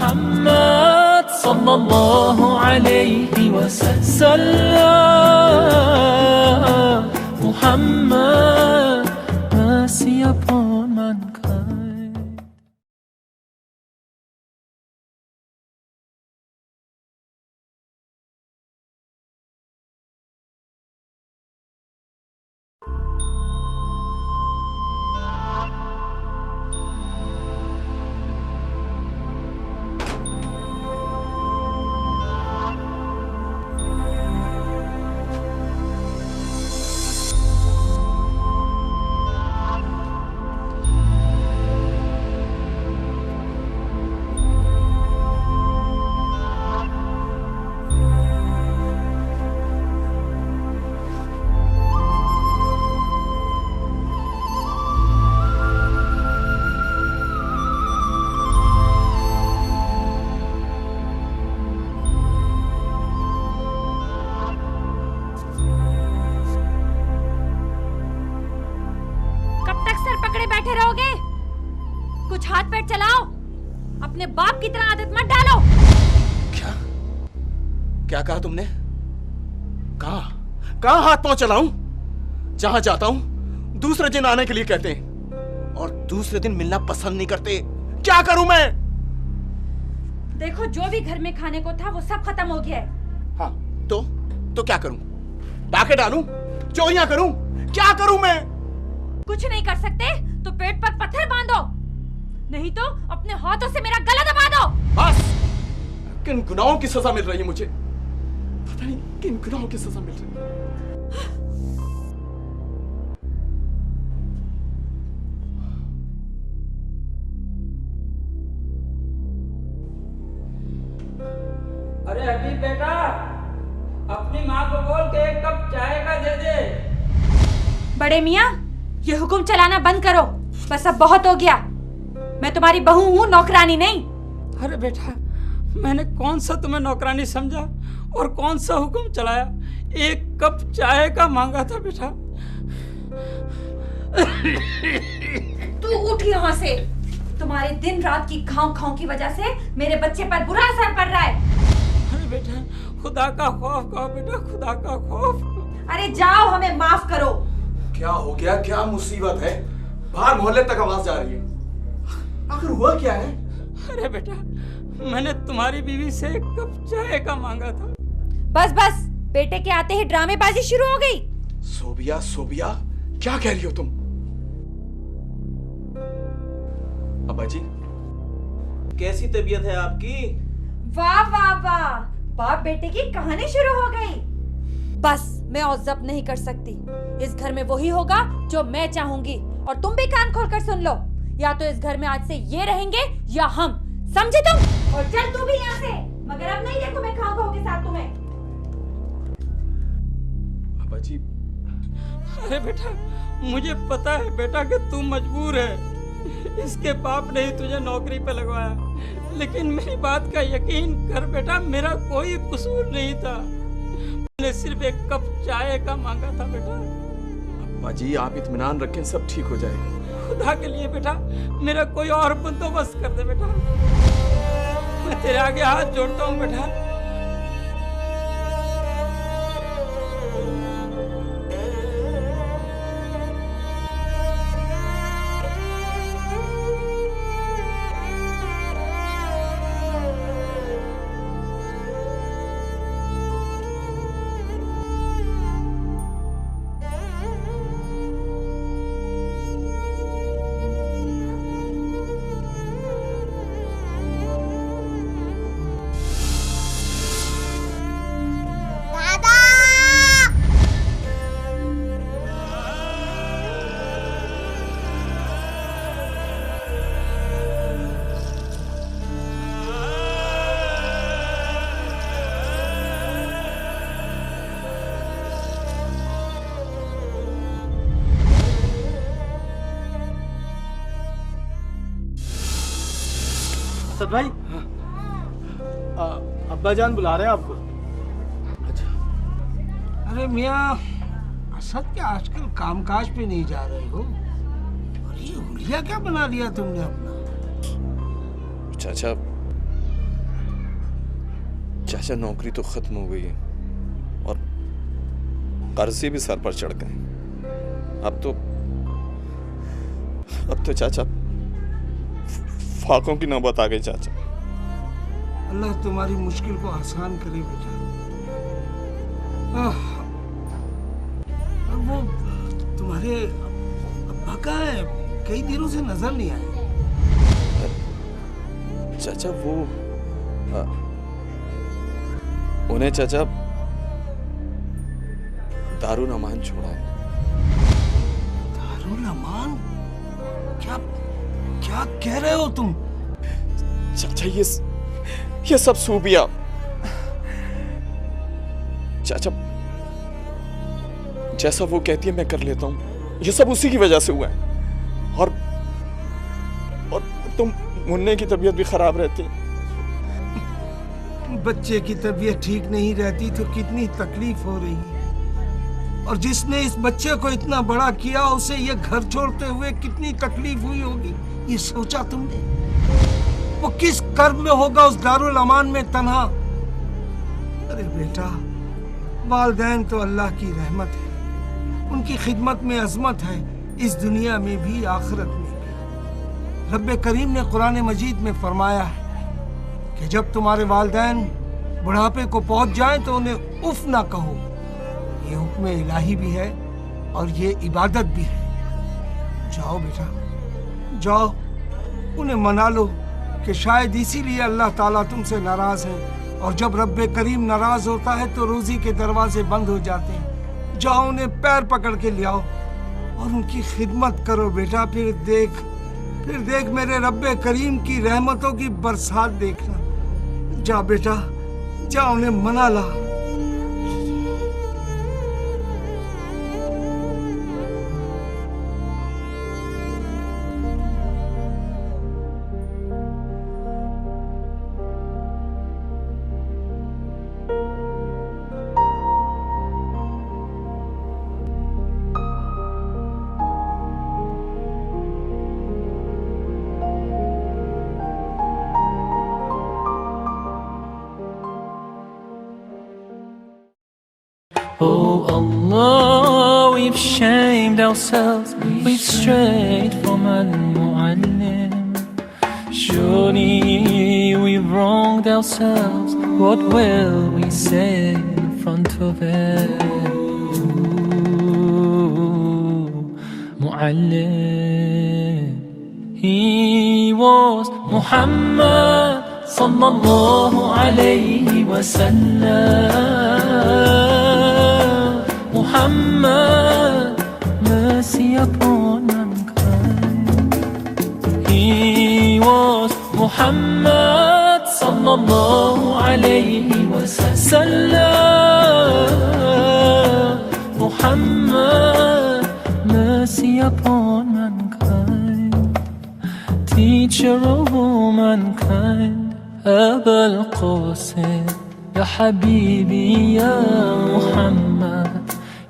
Muhammad sallallahu alayhi wa sallam. Muhammad, mercy upon mankind. बैठे रहोगे? कुछ हाथ पैर चलाओ, अपने बाप की तरह आदत मत डालो। क्या क्या कहा तुमने? कहाँ हाथ पांव चलाऊं? जहां जाता हूं दूसरे दिन आने के लिए कहते हैं और दूसरे दिन मिलना पसंद नहीं करते। क्या करूं मैं? देखो, जो भी घर में खाने को था वो सब खत्म हो गया है। हाँ, तो क्या करूं? डाके डालूं? चोरियां करूं? क्या करूं मैं? कुछ नहीं कर सकते तो पेट पर पत्थर बांधो, नहीं तो अपने हाथों से मेरा गला दबा दो। बस! किन गुनाहों की सजा मिल रही है मुझे? पता नहीं किन गुनाहों की सजा मिल रही है। अरे हबीब बेटा, अपनी माँ को बोल के एक कप चाय का दे दे। बड़े मियाँ, ये हुक्म चलाना बंद करो, बस अब बहुत हो गया। मैं तुम्हारी बहू हूँ, नौकरानी नहीं। अरे बेटा, मैंने कौन सा तुम्हें नौकरानी समझा और कौन सा हुक्म चलाया? एक कप चाय का मांगा था बेटा। तू उठ यहाँ से, तुम्हारे दिन रात की खाओ खाओ की वजह से मेरे बच्चे पर बुरा असर पड़ रहा है। अरे बेटा, खुदा का खौफ कहो बेटा, खुदा का खौफ। अरे जाओ, हमें माफ करो। क्या हो गया? क्या मुसीबत है? बाहर मोहल्ले तक आवाज जा रही है। आखिर हुआ क्या है? अरे बेटा, मैंने तुम्हारी बीवी से एक कप चाय का मांगा था। बस बस, बेटे के आते ही ड्रामेबाजी शुरू हो गई। सोबिया, सोबिया, क्या कह रही हो तुम? अब्बा जी, कैसी तबीयत है आपकी? वाह वाह वाह, बाप बेटे की कहानी शुरू हो गई। बस, मैं और जब्त नहीं कर सकती। इस घर में वही होगा जो मैं चाहूंगी, और तुम भी कान खोलकर सुन लो। या तो इस घर में आज से ये रहेंगे या हम, समझे तुम? और चल तू भी यहाँ से, मगर अब नहीं देखो मैं खाओ खाओ के साथ तुम्हें। अब्बा जी। अरे बेटा, मुझे पता है बेटा कि तू मजबूर है, इसके बाप ने ही तुझे नौकरी पे लगवाया, लेकिन मेरी बात का यकीन कर बेटा, मेरा कोई कसूर नहीं था। मैंने सिर्फ एक कप चाय का मांगा था बेटा। अब्बा जी, आप इत्मीनान रखें, सब ठीक हो जाएगा। खुदा के लिए बेटा, मेरा कोई और बंदोबस्त कर दे बेटा। मैं तेरे आगे हाथ जोड़ता हूँ बेटा। असद भाई, अब्बा जान बुला रहे हैं आपको। अच्छा। अरे मियाँ, असद क्या आजकल कामकाज पे नहीं जा रहे हो? और ये हुलिया क्या बना लिया तुमने अपना? अच्छा, चाचा नौकरी तो खत्म हो गई है और कर्जे भी सर पर चढ़ गए। अब तो चाचा फाकों की नौबत आ गई चाचा। अल्लाह तुम्हारी मुश्किल को आसान करे बेटा। वो तुम्हारे अब्बा कहाँ है? कई दिनों से नजर नहीं आए। चाचा वो उन्हें चाचा दारुल अमान छोड़ा है। दारुल अमान? क्या कह रहे हो तुम? चाचा ये सब सूबिया चाचा, जैसा वो कहती है मैं कर लेता हूँ। ये सब उसी की वजह से हुआ है। और तुम मुन्ने की तबीयत भी खराब रहती है। बच्चे की तबीयत ठीक नहीं रहती तो कितनी तकलीफ हो रही है, और जिसने इस बच्चे को इतना बड़ा किया उसे ये घर छोड़ते हुए कितनी तकलीफ हुई होगी, ये सोचा तुमने? वो किस कर्ब में होगा उस दारुल अमान में तन्हा। अरे बेटा, वालिदैन तो अल्लाह की रहमत है, उनकी खिदमत में अजमत है, इस दुनिया में भी आखिरत में भी। रब्बे करीम ने कुरान मजीद में फरमाया है कि जब तुम्हारे वालिदैन बुढ़ापे को पहुंच जाएं तो उन्हें उफ ना कहो। ये हुक्म इलाही भी है और ये इबादत भी है। जाओ बेटा, जाओ, उन्हें मना लो कि शायद इसीलिए अल्लाह ताला तुमसे नाराज है, और जब रब्बे करीम नाराज होता है तो रोजी के दरवाजे बंद हो जाते हैं। जाओ, उन्हें पैर पकड़ के ले आओ और उनकी खिदमत करो बेटा। फिर देख मेरे रब्बे करीम की रहमतों की बरसात देखना। जा बेटा, जा, उन्हें मना ला। Oh Allah, we've shamed ourselves, we've strayed from Al-Mu'allim. Surely we've wronged ourselves, what will we say in front of it? Mu'allim, he was Muhammad sallallahu alayhi wa sallam. Muhammad, mercy upon mankind. He was Muhammad sallallahu alayhi wa sallam. Muhammad, mercy upon mankind. Teacher of all mankind, Abul Qasim, Ya Habibi, Ya Muhammad,